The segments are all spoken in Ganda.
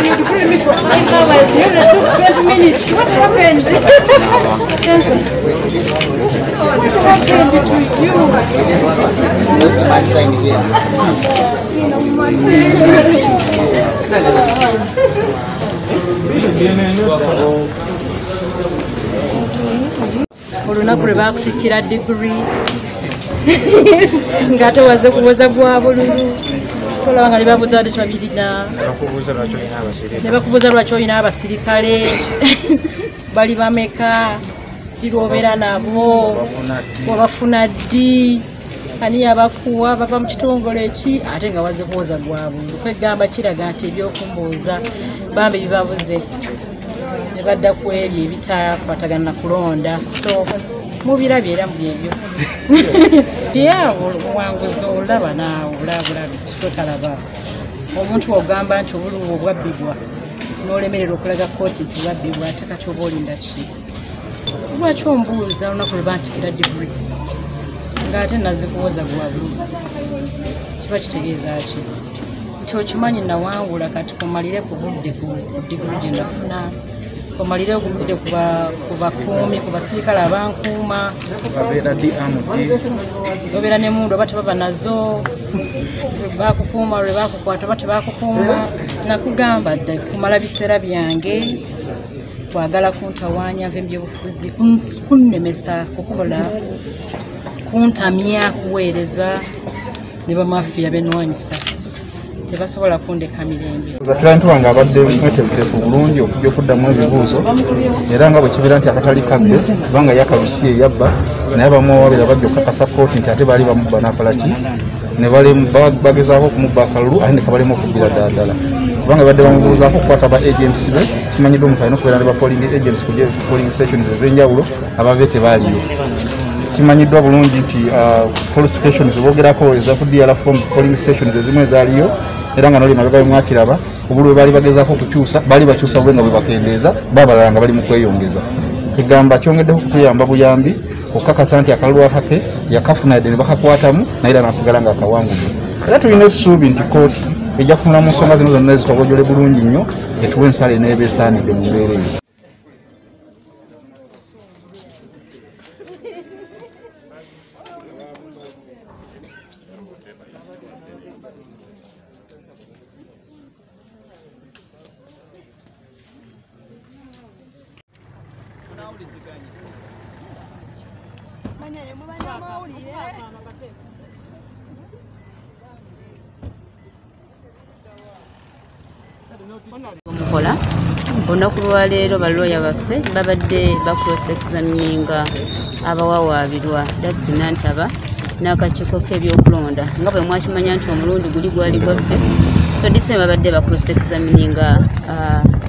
20 minutes. What happened? What happened to you? Olunaku lwe bakutikira degree ngate waze kuwoza gwa bululu kolaba nga libabuza ate twabirina ne bakubuza lwaki olina abasirikale bali bameka lirobera nabo wabafuna ddi ani yabakuwa bava mu kitongole ki ate nga waze kuwoza gwa bululu kwegamba kiraga nti ebyokumbuuza bambi bibabuze ne badda ku ebyo ebitakwatagana na kulonda so mubirabye era mubyebyo yawo obuwanguzi olaba naawe olabulabi totalaba omuntu ogamba nti obululu obwabbibwa n'olemerera okulaga kooti nti bwabbibwa ate kati oba olinda ki lwaki ombuuza olunaku lwe bantikira diguri ng'ate nazikuwoza gwa bululu kiba kitegeeza ki nti okimanyi nawangula kati kumalire ku budde ku diguri gye nafuna komalire ogudde ku bakuumi ku basirikale abankuuma obeera ne mundu oba tebaba nazo bakukuuma lwe bakukwata oba tebakukuuma nakugamba dda kumala biseera byange kwagala kuntawaanya nve mbyobufuzi kunnemesa kukola kuntamya kuweereza ne bamafiya benwanyisa tebasobola kundeka mirembe client wange abadde mwetegefu bulungi okujja okuddamu ebibuuzo era nga bwe kibeera nti akatali kabbe kubanga yakabisi eyabba naye bamuwabira bajja okukakasa kooti nti ate baali bamubba nakolaki ne bagezaako okumubba akalulu ate ne kabalemu okubbira ddala kubanga badde bamubuuzaako okukwata ba agents be kimanyiddwa omuntu alina okubeera ne ba polling agents ku polling stations ez'enjawulo ababe tebaaliyo kimanyiddwa bulungi nti police stations boogerako ezafudiyala from polling stations ezimu ezaaliyo era nga noli mabega bemwakiraba obulwe baali bagezaako okukyusa baali bakyusa bwe nga bwe bakendeeza babalala nga bali mu kweyongeza kigamba kyongeddeho kutuyamba buyambi okukakasa nti akalulu akake yakafuna yadde ne bakakwatamu naye era nasigala nga akawanguzi era tulina essuubi nti kooti ejja kutunula mu nsonga zino zonna ezitobojole bulungi nnyo etuwa ensala eneeba esaanidde mu mbeera eyo. Mukola olunaku lwa leero balooya baffe babadde bakulosa-examininga abawawaabirwa Dasina Ntaba n'akakiiko k'ebyokulonda nga bwe mwakimanya nti omulundi guli gwali gwaffe so December babadde bakulosa-examininga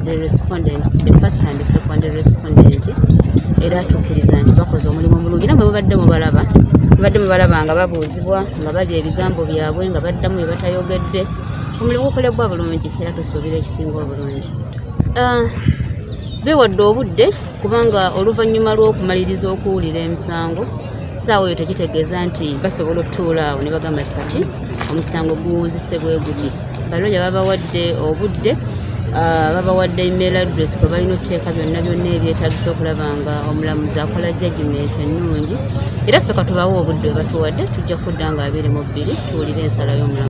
the respondents, the first and the second respondent era tukkiriza nti bakoze omulimu omulungi era mwe mubadde mubalaba nga babuuzibwa nga bali ebigambo byabwe nga baddamu bye batayogedde omulimu gukolebwa bulungi era tusuubira ekisinga obulungi beewadde obudde kubanga oluvannyuma lw'okumaliriza okuwulira emisango saawa eyo tekitegeeza nti basobola otutuula awo ne bagamba ti kati omusango guwunzise bwe guti balooya babawadde obudde babawadde email address kwe balina oteeka byonna ebyetaagisa okulaba nga omulamuzi akola judgment ennungi era ffe katubawa obudde bwe batuwadde tujja kudda nga 22 tuwulire ensala y'omulamuzi.